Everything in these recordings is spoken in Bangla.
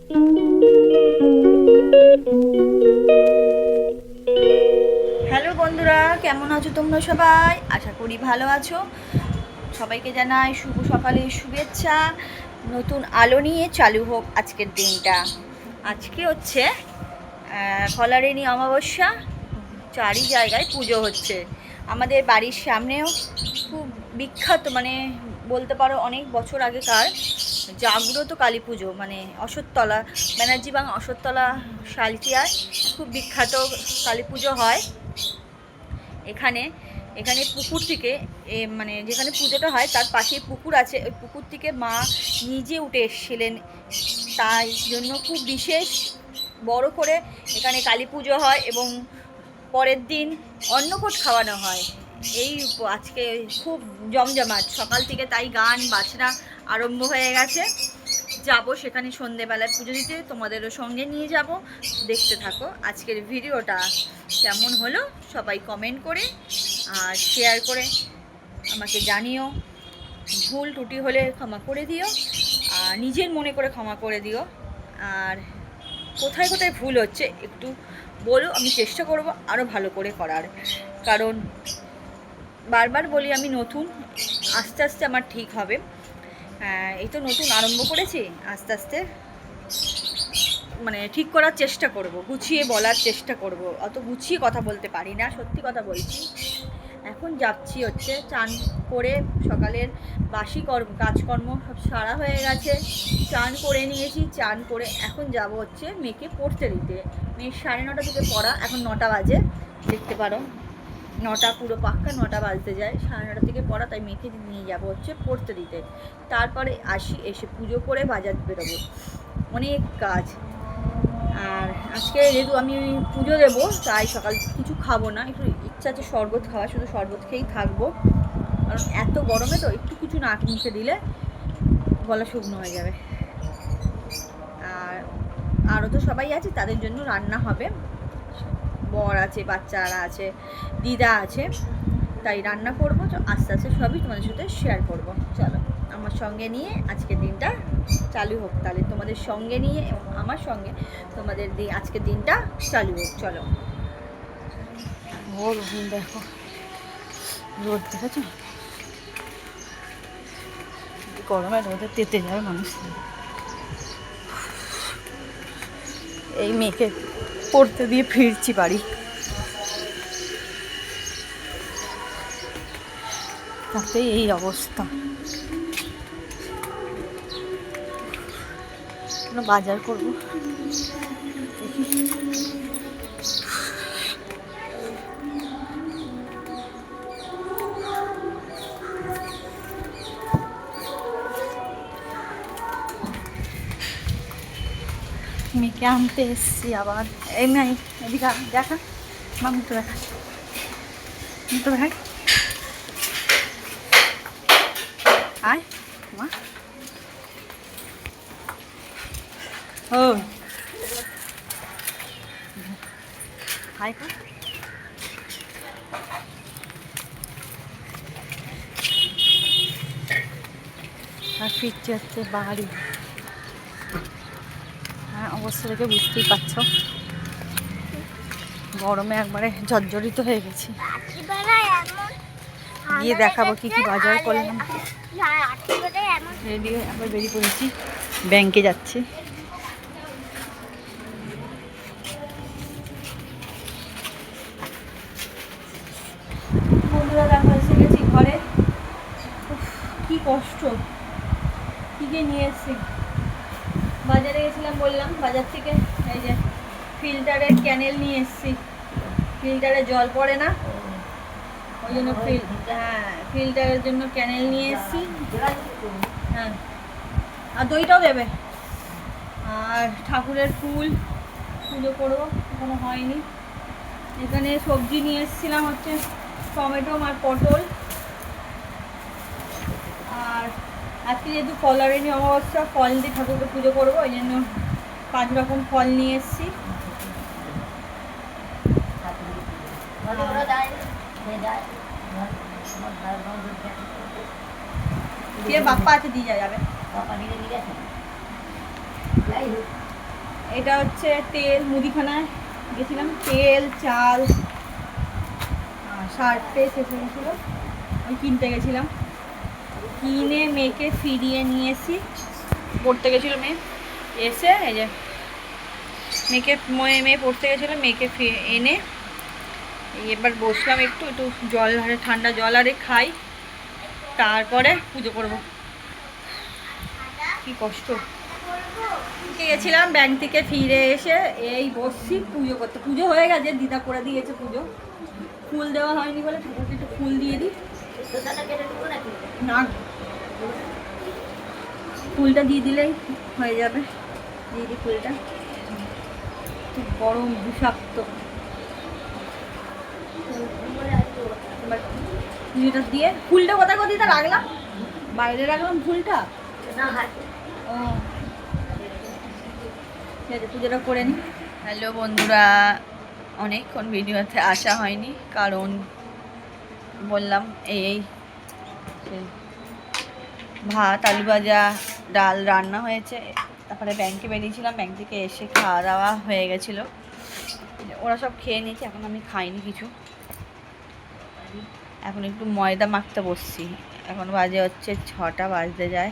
হ্যালো বন্ধুরা, কেমন আছো তোমরা সবাই? আশা করি ভালো আছো। সবাইকে জানাই শুভ সকালের শুভেচ্ছা। নতুন আলো নিয়ে চালু হোক আজকের দিনটা। আজকে হচ্ছে ফলারিনী অমাবস্যা। চারি জায়গায় পুজো হচ্ছে। আমাদের বাড়ির সামনেও খুব বিখ্যাত, মানে বলতে পারো অনেক বছর আগেকার জাগ্রত কালী পুজো, মানে অশ্বত্থতলা, ব্যানার্জি বাং অশ্বত্থতলা শালটিয়ায় খুব বিখ্যাত কালী পুজো হয়। এখানে এখানে পুকুর থেকে মানে যেখানে পুজোটা হয় তার পাশেই পুকুর আছে। ওই পুকুর থেকে মা নিজে উঠে এসেছিলেন, তাই জন্য খুব বিশেষ বড় করে এখানে কালী পুজো হয় এবং পরের দিন অন্নকূট খাওয়ানো হয়। এই আজকে খুব জমজমাট সকাল থেকে, তাই গান বাজনা আরম্ভ হয়ে গেছে। যাব সেখানে সন্ধেবেলায় পুজো দিতে, তোমাদেরও সঙ্গে নিয়ে যাব। দেখতে থাকো আজকের ভিডিওটা। কেমন হলো সবাই কমেন্ট করে আর শেয়ার করে আমাকে জানিও। ভুল ত্রুটি হলে ক্ষমা করে দিও, আর নিজের মনে করে ক্ষমা করে দিও। আর কোথায় কোথায় ভুল হচ্ছে একটু বলো, আমি চেষ্টা করব আরও ভালো করে করার। কারণ বারবার বলি আমি নতুন, আস্তে আস্তে আমার ঠিক হবে। এই তো নতুন আরম্ভ করেছি, আস্তে আস্তে মানে ঠিক করার চেষ্টা করব, গুছিয়ে বলার চেষ্টা করব। অত গুছিয়ে কথা বলতে পারি না, সত্যি কথা বলছি। এখন যাচ্ছি হচ্ছে চান করে, সকালের বাসি কাজকর্ম সব সারা হয়ে গেছে। চান করে নিয়েছি, চান করে এখন যাব হচ্ছে মেয়েকে পড়তে দিতে। মেয়ের 9:30 থেকে পড়া, এখন 9টা বাজে, দেখতে পারো 9টা পুরো পাক্কা 9টা বাজতে যায়। 9:30 থেকে পড়া, তাই মেয়েকে নিয়ে যাব হচ্ছে পড়তে দিতে। তারপরে আসি, এসে পুজো করে বাজার বেরোবো, অনেক কাজ। আর আজকে যেহেতু আমি পুজো দেবো, তাই সকাল কিছু খাবো না, একটু ইচ্ছা আছে শরবত খাওয়া, শুধু শরবত খেয়েই থাকবো। কারণ এত গরমে তো একটু কিছু না মুখে দিলে গলা শুকনো হয়ে যাবে। আর আরও তো সবাই আছে, তাদের জন্য রান্না হবে। বর আছে, বাচ্চারা আছে, দিদা আছে, তাই রান্না করবো। তো আস্তে আস্তে সবই তোমাদের সাথে শেয়ার করবো। চলো আমার সঙ্গে নিয়ে আজকের দিনটা চালু হোক, তাহলে তোমাদের সঙ্গে নিয়ে এবং আমার সঙ্গে তোমাদের আজকের দিনটা চালু হোক। চলো। ও দেখো রোদ, দেখেছো? গরমে রোদে তেতে যাবে মানুষ। এই মেয়েকে পড়তে দিয়ে ফিরছি বাড়ি, তাতে এই অবস্থা। বাজার করবো, দেখি। মেয়েকে আনতে এসছি আবার। এই নাই, এদিকে দেখা, মা মুখটা দেখা, মুখটা দেখাই। আয় মা। ও হাই কর। আর ফিরছে হচ্ছে বাড়ি। হ্যাঁ, অবস্থা দেখে বুঝতেই পারছো, গরমে একবারে জর্জরিত হয়ে গেছি। গিয়ে দেখাবো কি কি বাজার করলাম। রেডি হয়ে একবার বেরিয়ে পড়েছি, ব্যাংকে যাচ্ছি। বন্ধুরা দেখো, এসে গেছি ঘরে। কি কষ্ট, কি যে নিয়ে এসছি। বাজারে গেছিলাম বললাম, বাজার থেকে এই যে ফিল্টারের ক্যানেল নিয়ে এসছি। ফিল্টারে জল পড়ে না, ওই জন্য ফিল্টারের জন্য ক্যানেল নিয়ে এসছি। হ্যাঁ, আর দইটাও দেবে। আর ঠাকুরের ফুল পুজো করবো, এখনো হয়নি। এখানে সবজি নিয়ে এসেছিলাম হচ্ছে টমেটো আর পটল। আর আজকে যেহেতু ফলারিনী অমাবস্যা, ফল দিয়ে ঠাকুরকে পুজো করবো, ওই জন্য 5 রকম ফল নিয়ে এসেছি। বাপ্পা আছে, দিয়ে যাবে। এটা হচ্ছে তেল, মুদিখানায় গেছিলাম, তেল, চাল, শার্ট পেস্ট এসে গেছিলো, আমি কিনতে গেছিলাম। কিনে মেয়েকে ফিরিয়ে নিয়ে এসি। পড়তে গেছিলো মেয়ে, এসে এই যে মেয়ে পড়তে গেছিলো, মেয়েকে এনে এবার বসলাম একটু একটু জল আরে ঠান্ডা জল আরে খাই, তারপরে পুজো করব। কি কষ্ট। গেছিলাম ব্যাংক থেকে ফিরে এসে এই বসছি পুজো করতে। পুজো হয়ে গেছে, দিদা করে দিয়েছে পুজো। ফুল দেওয়া হয়নি বলে ঠাকুরকে একটু ফুল দিয়ে দিই না, ফুলটা দিয়ে দিলেই হয়ে যাবে। দিয়ে দিই ফুলটা, খুব গরম বিষাক্ত। পুজোটা দিয়ে ফুলটা কোথায় কোথায় রাখলাম, বাইরে রাখলাম ফুলটা। ও ঠিক আছে, পুজোটা করে নিই। হ্যালো বন্ধুরা, অনেকক্ষণ ভিডিওতে আসা হয়নি, কারণ বললাম এই ভাত, আলু ভাজা, ডাল রান্না হয়েছে। তারপরে ব্যাংকে বেরিয়েছিলাম, ব্যাংক থেকে এসে খাওয়া দাওয়া হয়ে গেছিলো, ওরা সব খেয়ে নিয়েছে, এখন আমি খাইনি কিছু। এখন একটু ময়দা মাখতে বসছি, এখন বাজে হচ্ছে 6টা বাজতে যায়।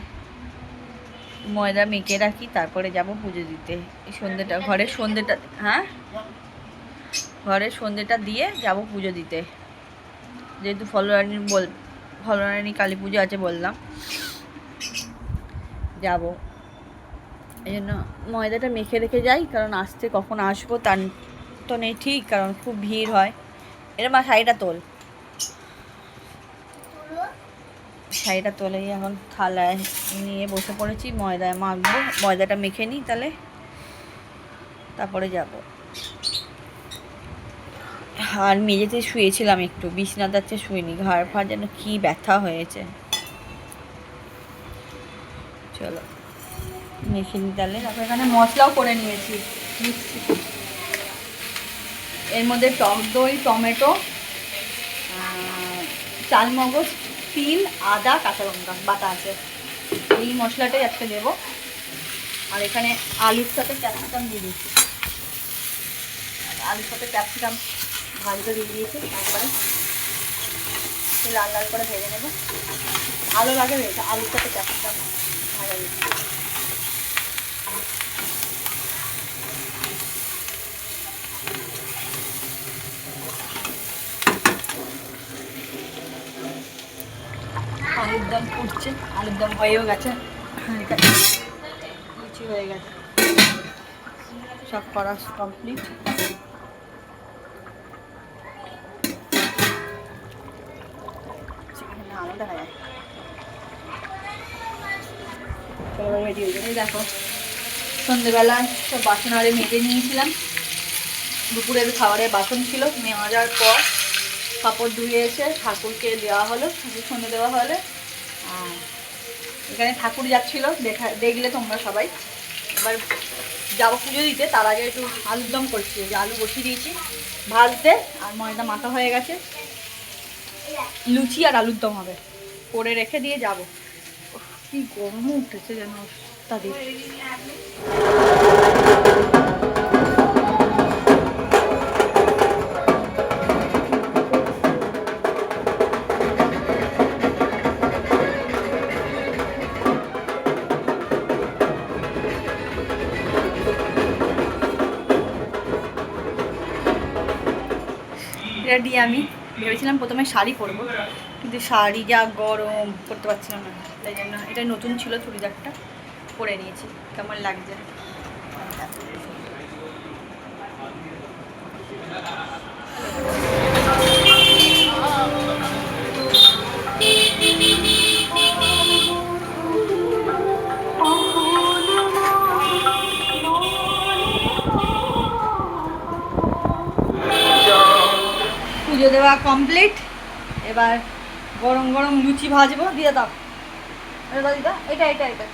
ময়দা মেখে রাখি, তারপরে যাব পুজো দিতে। এই সন্ধ্যেটা ঘরের সন্ধ্যেটা, হ্যাঁ ঘরের সন্ধ্যেটা দিয়ে যাব পুজো দিতে, যেহেতু ফলরানী কালী পুজো আছে বললাম, যাব। এই জন্য ময়দাটা মেখে রেখে যাই, কারণ আসতে কখন আসবো তার তো নেই ঠিক, কারণ খুব ভিড় হয়। এর মা শাড়িটা তোল, শাড়িটা তোলেই এখন থালায় নিয়ে বসে পড়েছি, ময়দায় মাখবো। ময়দাটা মেখে নিই তাহলে, তারপরে যাব। আর মেঝেতে শুয়েছিলাম একটু, বিছানাতে আছে শুইনি, ঘাড় ফাড় যেন কি ব্যথা হয়েছে। চলো মেখে নিই তাহলে। তারপর এখানে মশলাও করে নিয়েছি, এর মধ্যে টক দই, টমেটো, চালমগজ, তিল, আদা, কাঁচা লঙ্কা বাটা আছে। এই মশলাটাই আজকে দেবো। আর এখানে আলুর সাথে ক্যাপসিকাম দিয়ে দিয়েছি, আলুর সাথে ক্যাপসিকাম ভাজতে দিয়ে দিয়েছি, একবারে লাল লাল করে ভেজে নেবো। ভালো লাগে ভেজে, আলুর সাথে ক্যাপসিকাম ভাজা দিয়েছি। আলুর দম ফুটছে, আলুর দম হয়েও গেছে, লুচি হয়ে গেছে, সব করা কমপ্লিট। আলো দেখা যায়, রেডি হয়ে যাবে। দেখো সন্ধ্যেবেলা সব বাসন আরে মেজে নিয়েছিলাম, দুপুরের খাবারের বাসন ছিল, মেজার পর কাপড় ধুয়ে এসে ঠাকুরকে দেওয়া হলো, ঠাকুর সন্ধ্যে দেওয়া হলে। এখানে ঠাকুর যাচ্ছিল, দেখলে তোমরা সবাই। এবার যাবো পুজো দিতে, তার আগে একটু আলুর দম করছি, যে আলু বসিয়ে দিয়েছি ভাজতে, আর ময়দা মাথা হয়ে গেছে, লুচি আর আলুর দম হবে, করে রেখে দিয়ে যাব। কি গরম উঠেছে যেন তাদের। রেডি আমি ভেবেছিলাম প্রথমে শাড়ি পরবো, কিন্তু শাড়ি যা গরম পরতে পারছিলাম না, তাই জন্য এটা নতুন ছিল চুড়িদারটা পরে নিয়েছি। কেমন লাগছে? পুজো দেওয়া কমপ্লিট, এবার গরম গরম লুচি ভাজবো। দিয়ে দাও দিদা, এটা এটা এটা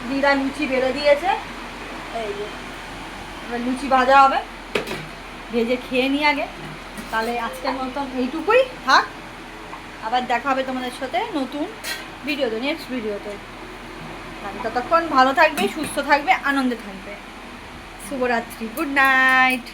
দিদা লুচি বেড়ে দিয়েছে, এই যে এবার লুচি ভাজা হবে, ভেজে খেয়ে নিই আগে। তাহলে আজকের মতন এইটুকুই থাক, আবার দেখা হবে তোমাদের সাথে নতুন ভিডিওতে, নেক্সট ভিডিওতে। ততক্ষণ ভালো থাকবে, সুস্থ থাকবে, আনন্দে থাকবে। শুভরাত্রি, গুড নাইট।